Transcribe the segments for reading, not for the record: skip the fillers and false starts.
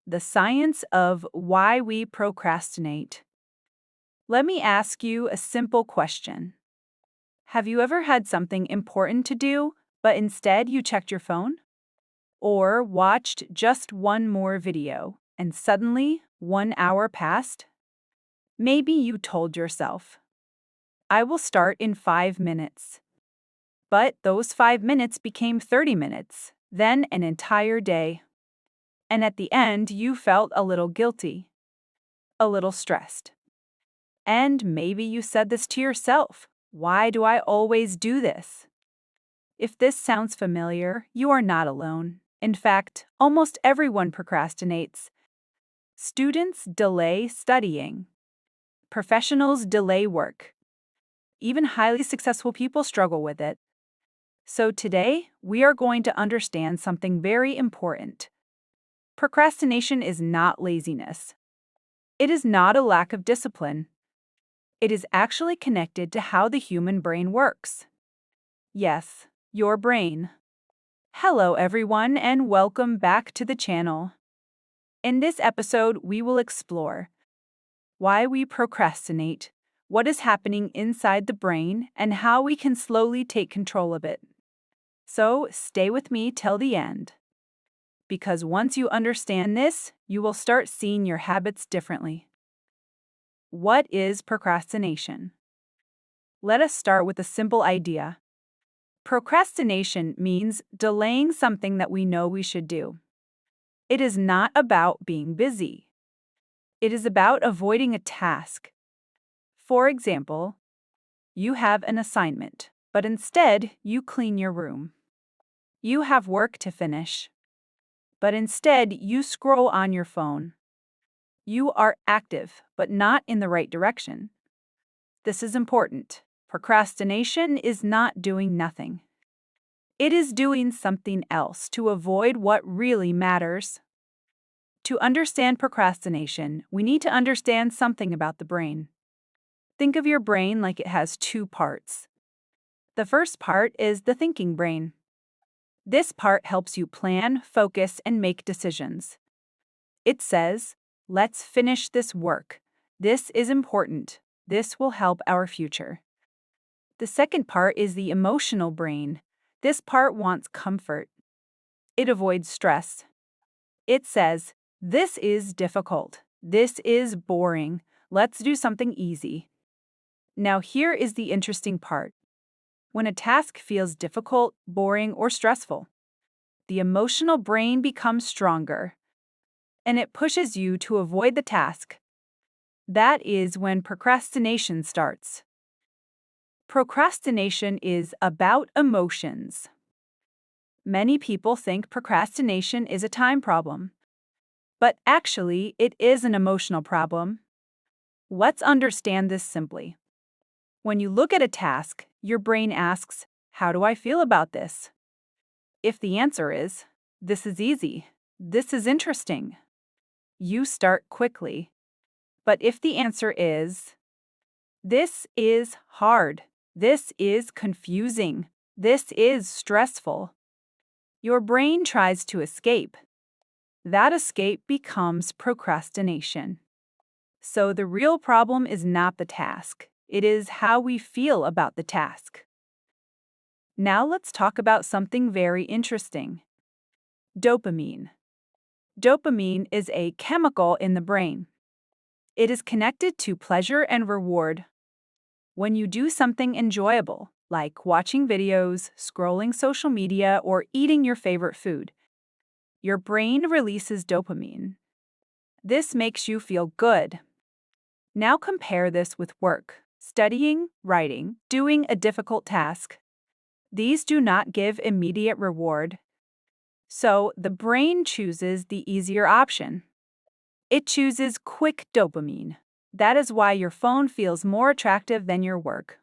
the science of why we procrastinate. Let me ask you a simple question. Have you ever had something important to do, but instead you checked your phone? Or watched just one more video, and suddenly 1 hour passed? Maybe you told yourself, I will start in 5 minutes. But those 5 minutes became 30 minutes, then an entire day. And at the end, you felt a little guilty, a little stressed. And maybe you said this to yourself. Why do I always do this? If this sounds familiar, you are not alone. In fact, almost everyone procrastinates. Students delay studying. Professionals delay work. Even highly successful people struggle with it. So today, we are going to understand something very important. Procrastination is not laziness. It is not a lack of discipline. It is actually connected to how the human brain works. Yes, your brain. Hello, everyone, and welcome back to the channel. In this episode, we will explore why we procrastinate, what is happening inside the brain, and how we can slowly take control of it. So, stay with me till the end. Because once you understand this, you will start seeing your habits differently. What is procrastination? Let us start with a simple idea. Procrastination means delaying something that we know we should do. It is not about being busy. It is about avoiding a task. For example, you have an assignment, but instead you clean your room. You have work to finish, but instead you scroll on your phone. You are active, but not in the right direction. This is important. Procrastination is not doing nothing. It is doing something else to avoid what really matters. To understand procrastination, we need to understand something about the brain. Think of your brain like it has two parts. The first part is the thinking brain. This part helps you plan, focus, and make decisions. It says, let's finish this work. This is important. This will help our future. The second part is the emotional brain. This part wants comfort. It avoids stress. It says, this is difficult. This is boring. Let's do something easy. Now here is the interesting part. When a task feels difficult, boring, or stressful, the emotional brain becomes stronger, and it pushes you to avoid the task. That is when procrastination starts. Procrastination is about emotions. Many people think procrastination is a time problem, but actually it is an emotional problem. Let's understand this simply. When you look at a task, your brain asks, how do I feel about this? If the answer is, this is easy, this is interesting, you start quickly. But if the answer is, this is hard, this is confusing, this is stressful, your brain tries to escape. That escape becomes procrastination. So the real problem is not the task. It is how we feel about the task. Now let's talk about something very interesting. Dopamine. Dopamine is a chemical in the brain. It is connected to pleasure and reward. When you do something enjoyable, like watching videos, scrolling social media, or eating your favorite food, your brain releases dopamine. This makes you feel good. Now compare this with work, studying, writing, doing a difficult task. These do not give immediate reward. So the brain chooses the easier option. It chooses quick dopamine. That is why your phone feels more attractive than your work.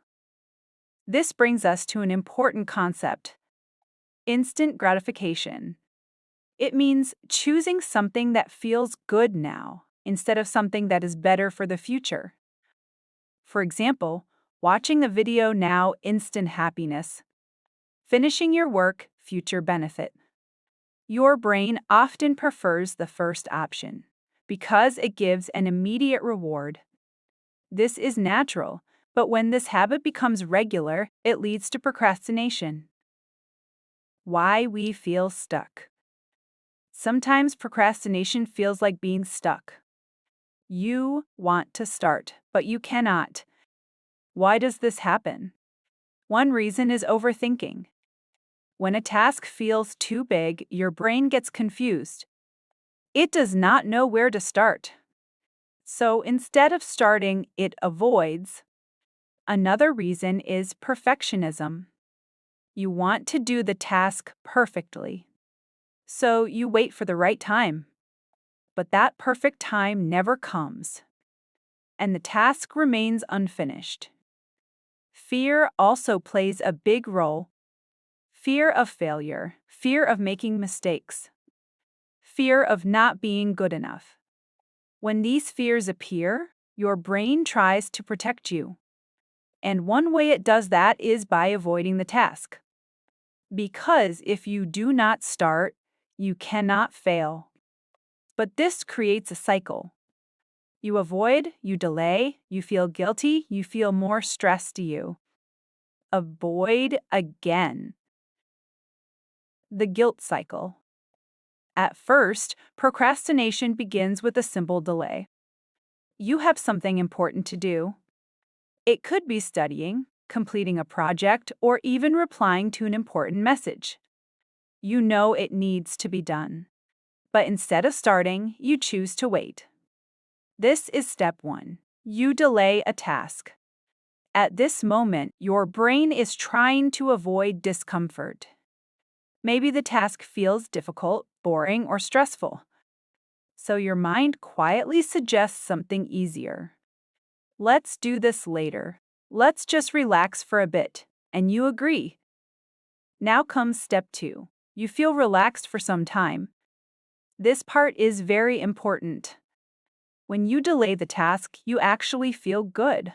This brings us to an important concept: instant gratification. It means choosing something that feels good now instead of something that is better for the future. For example, watching a video now, instant happiness. Finishing your work, future benefit. Your brain often prefers the first option because it gives an immediate reward. This is natural, but when this habit becomes regular, it leads to procrastination. Why we feel stuck. Sometimes procrastination feels like being stuck. You want to start, but you cannot. Why does this happen? One reason is overthinking. When a task feels too big, your brain gets confused. It does not know where to start. So instead of starting, it avoids. Another reason is perfectionism. You want to do the task perfectly. So you wait for the right time. But that perfect time never comes, and the task remains unfinished. Fear also plays a big role. Fear of failure, fear of making mistakes, fear of not being good enough. When these fears appear, your brain tries to protect you. And one way it does that is by avoiding the task. Because if you do not start, you cannot fail. But this creates a cycle. You avoid, you delay, you feel guilty, you feel more stress to you. Avoid again. The guilt cycle. At first, procrastination begins with a simple delay. You have something important to do. It could be studying, completing a project, or even replying to an important message. You know it needs to be done. But instead of starting, you choose to wait. This is step 1. You delay a task. At this moment, your brain is trying to avoid discomfort. Maybe the task feels difficult, boring, or stressful. So your mind quietly suggests something easier. Let's do this later. Let's just relax for a bit. And you agree. Now comes step 2. You feel relaxed for some time. This part is very important. When you delay the task, you actually feel good.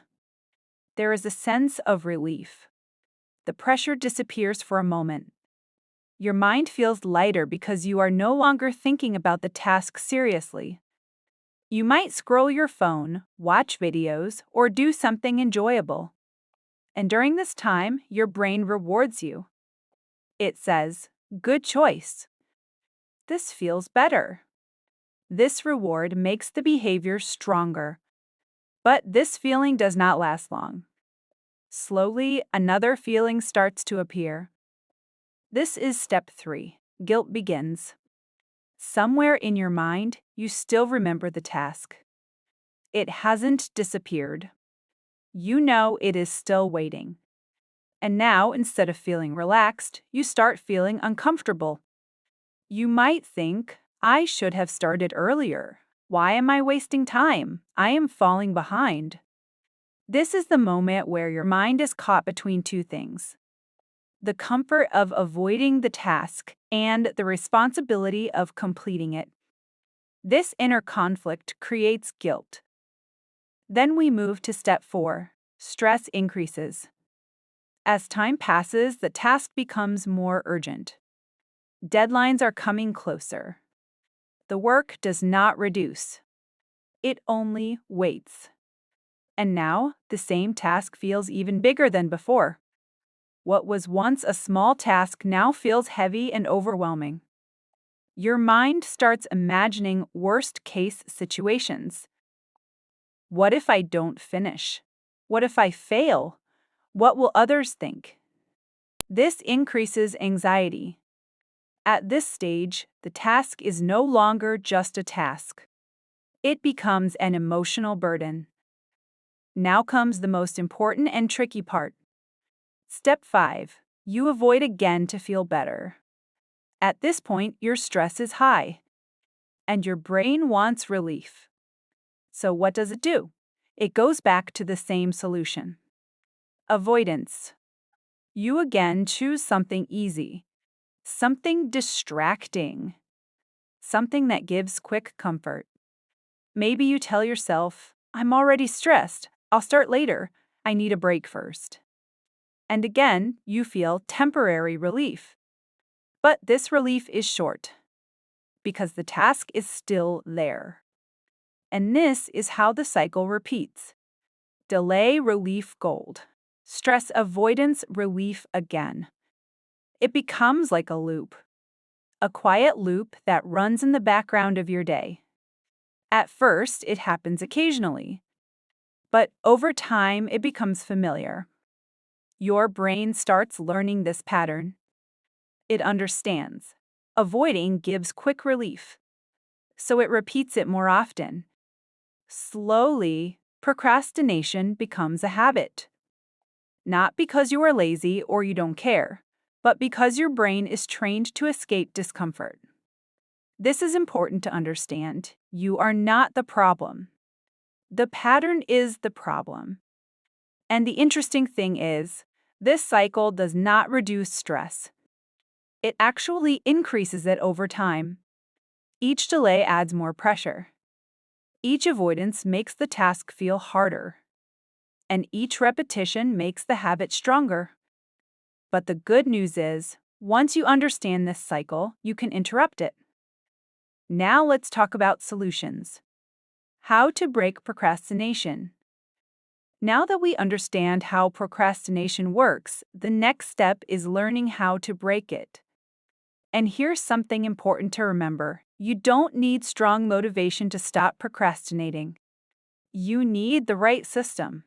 There is a sense of relief. The pressure disappears for a moment. Your mind feels lighter because you are no longer thinking about the task seriously. You might scroll your phone, watch videos, or do something enjoyable. And during this time, your brain rewards you. It says, "Good choice." This feels better. This reward makes the behavior stronger. But this feeling does not last long. Slowly, another feeling starts to appear. This is step 3. Guilt begins. Somewhere in your mind, you still remember the task. It hasn't disappeared. You know it is still waiting. And now, instead of feeling relaxed, you start feeling uncomfortable. You might think, I should have started earlier. Why am I wasting time? I am falling behind. This is the moment where your mind is caught between two things: the comfort of avoiding the task and the responsibility of completing it. This inner conflict creates guilt. Then we move to step 4. Stress increases. As time passes, the task becomes more urgent. Deadlines are coming closer. The work does not reduce. It only waits. And now, the same task feels even bigger than before. What was once a small task now feels heavy and overwhelming. Your mind starts imagining worst-case situations. What if I don't finish? What if I fail? What will others think? This increases anxiety. At this stage, the task is no longer just a task. It becomes an emotional burden. Now comes the most important and tricky part. Step 5. You avoid again to feel better. At this point, your stress is high, and your brain wants relief. So what does it do? It goes back to the same solution: avoidance. You again choose something easy, something distracting, something that gives quick comfort. Maybe you tell yourself, I'm already stressed. I'll start later. I need a break first. And again, you feel temporary relief. But this relief is short. because the task is still there. And this is how the cycle repeats. Delay, relief, gold. Stress avoidance, relief again. It becomes like a loop. A quiet loop that runs in the background of your day. At first, it happens occasionally. But over time, it becomes familiar. Your brain starts learning this pattern. It understands. Avoiding gives quick relief. So it repeats it more often. Slowly, procrastination becomes a habit. Not because you are lazy or you don't care, but because your brain is trained to escape discomfort. This is important to understand. You are not the problem. The pattern is the problem. And the interesting thing is, this cycle does not reduce stress. It actually increases it over time. Each delay adds more pressure. Each avoidance makes the task feel harder. And each repetition makes the habit stronger. But the good news is, once you understand this cycle, you can interrupt it. Now let's talk about solutions. How to break procrastination. Now that we understand how procrastination works, the next step is learning how to break it. And here's something important to remember. You don't need strong motivation to stop procrastinating. You need the right system.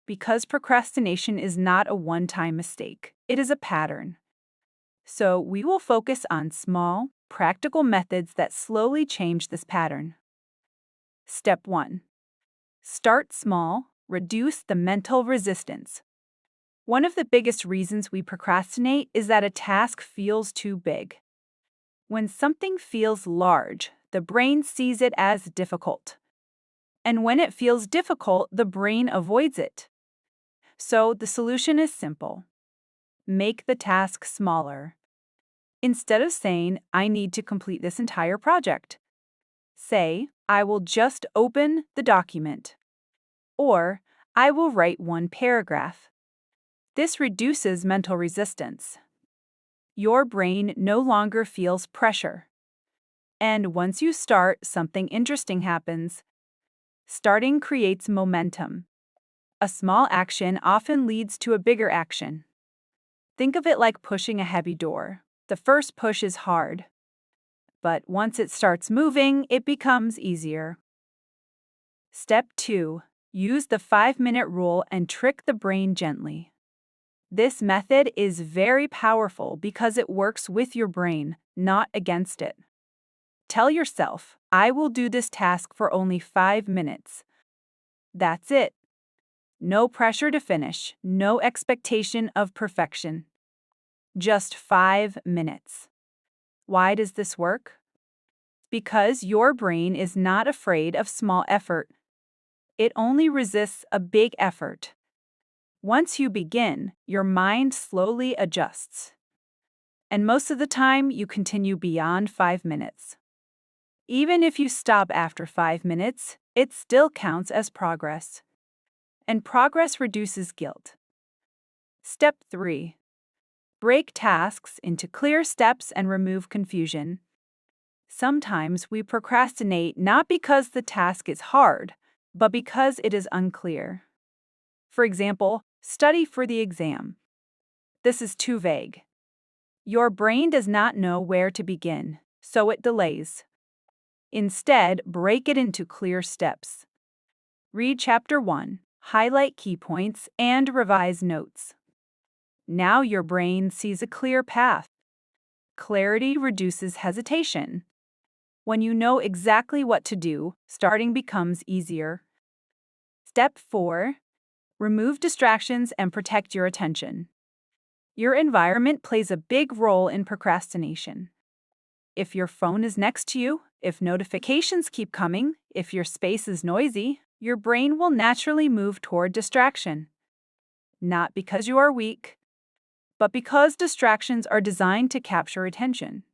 Because procrastination is not a one-time mistake, it is a pattern. So we will focus on small, practical methods that slowly change this pattern. Step 1. Start small, reduce the mental resistance. One of the biggest reasons we procrastinate is that a task feels too big. When something feels large, the brain sees it as difficult. And when it feels difficult, the brain avoids it. So the solution is simple. Make the task smaller. Instead of saying, I need to complete this entire project, say, I will just open the document. Or, I will write one paragraph. This reduces mental resistance. Your brain no longer feels pressure. And once you start, something interesting happens. Starting creates momentum. A small action often leads to a bigger action. Think of it like pushing a heavy door. The first push is hard. But once it starts moving, it becomes easier. Step 2. Use the 5-minute rule and trick the brain gently. This method is very powerful because it works with your brain, not against it. Tell yourself, I will do this task for only 5 minutes. That's it. No pressure to finish, no expectation of perfection. Just 5 minutes. Why does this work? Because your brain is not afraid of small effort. It only resists a big effort. Once you begin, your mind slowly adjusts. And most of the time, you continue beyond 5 minutes. Even if you stop after 5 minutes, it still counts as progress. And progress reduces guilt. Step 3. Break tasks into clear steps and remove confusion. Sometimes we procrastinate not because the task is hard, but because it is unclear. For example, study for the exam. This is too vague. Your brain does not know where to begin, so it delays. Instead, break it into clear steps. Read Chapter 1, highlight key points, and revise notes. Now your brain sees a clear path. Clarity reduces hesitation. When you know exactly what to do, starting becomes easier. Step 4. Remove distractions and protect your attention. Your environment plays a big role in procrastination. If your phone is next to you, if notifications keep coming, if your space is noisy, your brain will naturally move toward distraction. Not because you are weak, but because distractions are designed to capture attention.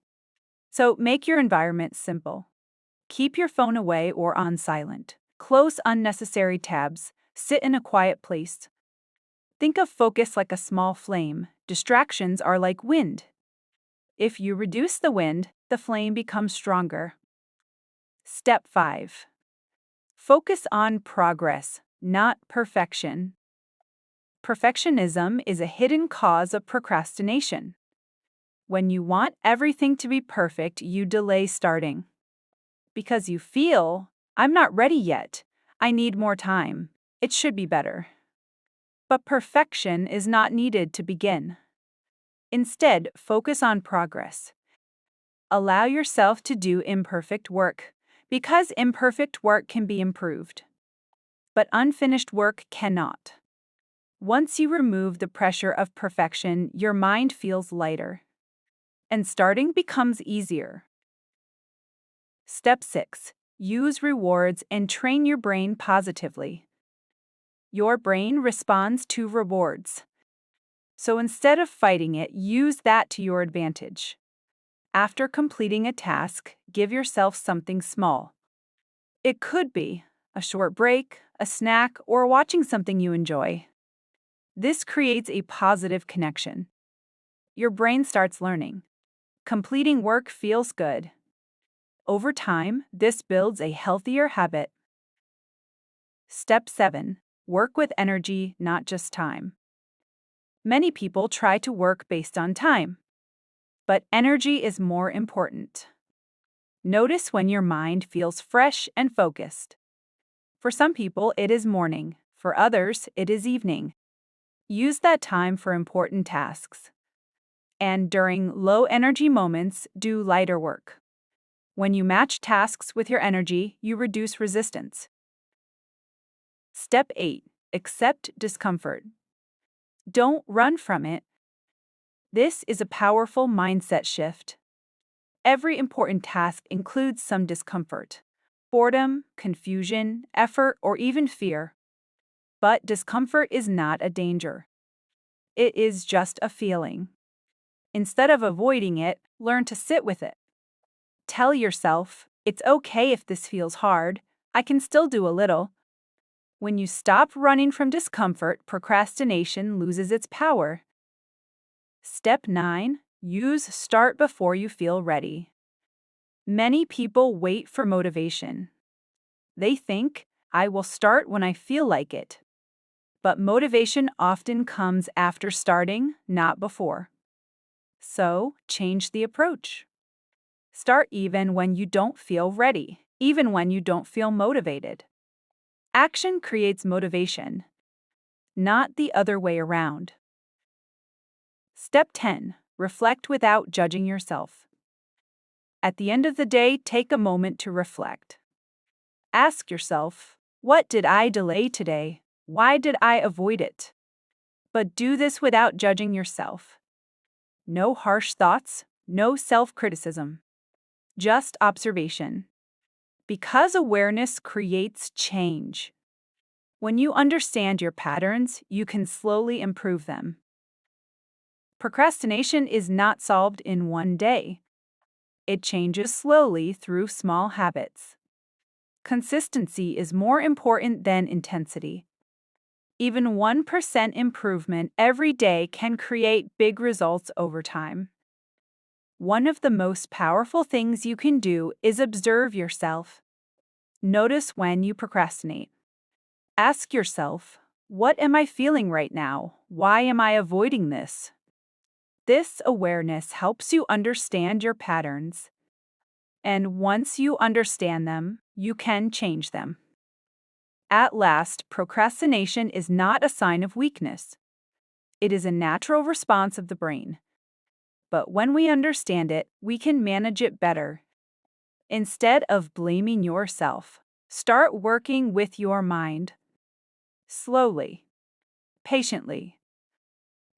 So make your environment simple. Keep your phone away or on silent. Close unnecessary tabs. Sit in a quiet place. Think of focus like a small flame. Distractions are like wind. If you reduce the wind, the flame becomes stronger. Step 5. Focus on progress, not perfection. Perfectionism is a hidden cause of procrastination. When you want everything to be perfect, you delay starting. Because you feel, I'm not ready yet. I need more time. It should be better. But perfection is not needed to begin. Instead, focus on progress. Allow yourself to do imperfect work, because imperfect work can be improved. But unfinished work cannot. Once you remove the pressure of perfection, your mind feels lighter. And starting becomes easier. Step 6. Use rewards and train your brain positively. Your brain responds to rewards. So instead of fighting it, use that to your advantage. After completing a task, give yourself something small. It could be a short break, a snack, or watching something you enjoy. This creates a positive connection. Your brain starts learning. Completing work feels good. Over time, this builds a healthier habit. Step 7. Work with energy, not just time. Many people try to work based on time. But energy is more important. Notice when your mind feels fresh and focused. For some people, it is morning. For others, it is evening. Use that time for important tasks. And during low-energy moments, do lighter work. When you match tasks with your energy, you reduce resistance. Step 8. Accept discomfort. Don't run from it. This is a powerful mindset shift. Every important task includes some discomfort. Boredom, confusion, effort, or even fear. But discomfort is not a danger. It is just a feeling. Instead of avoiding it, learn to sit with it. Tell yourself, it's okay if this feels hard. I can still do a little. When you stop running from discomfort, procrastination loses its power. Step 9. Use start before you feel ready. Many people wait for motivation. They think, I will start when I feel like it. But motivation often comes after starting, not before. So, change the approach. Start even when you don't feel ready, even when you don't feel motivated. Action creates motivation, not the other way around. Step 10. Reflect without judging yourself. At the end of the day, take a moment to reflect. Ask yourself, what did I delay today? Why did I avoid it? But do this without judging yourself. No harsh thoughts, no self-criticism. Just observation. Because awareness creates change. When you understand your patterns, you can slowly improve them. Procrastination is not solved in one day. It changes slowly through small habits. Consistency is more important than intensity. Even 1% improvement every day can create big results over time. One of the most powerful things you can do is observe yourself. Notice when you procrastinate. Ask yourself, what am I feeling right now? Why am I avoiding this? This awareness helps you understand your patterns. And once you understand them, you can change them. At last, procrastination is not a sign of weakness. It is a natural response of the brain. But when we understand it, we can manage it better. Instead of blaming yourself, start working with your mind. Slowly, patiently.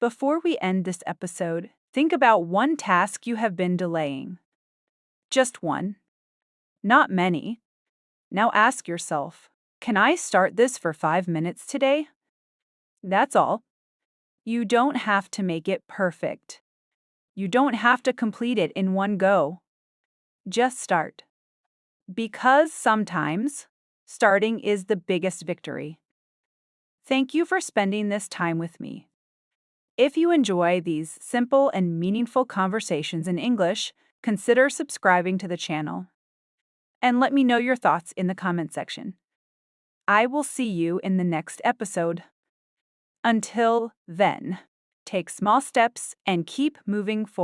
Before we end this episode, think about one task you have been delaying. Just one. Not many. Now ask yourself, can I start this for 5 minutes today? That's all. You don't have to make it perfect. You don't have to complete it in one go. Just start. Because sometimes, starting is the biggest victory. Thank you for spending this time with me. If you enjoy these simple and meaningful conversations in English, consider subscribing to the channel. And let me know your thoughts in the comment section. I will see you in the next episode. Until then, take small steps and keep moving forward.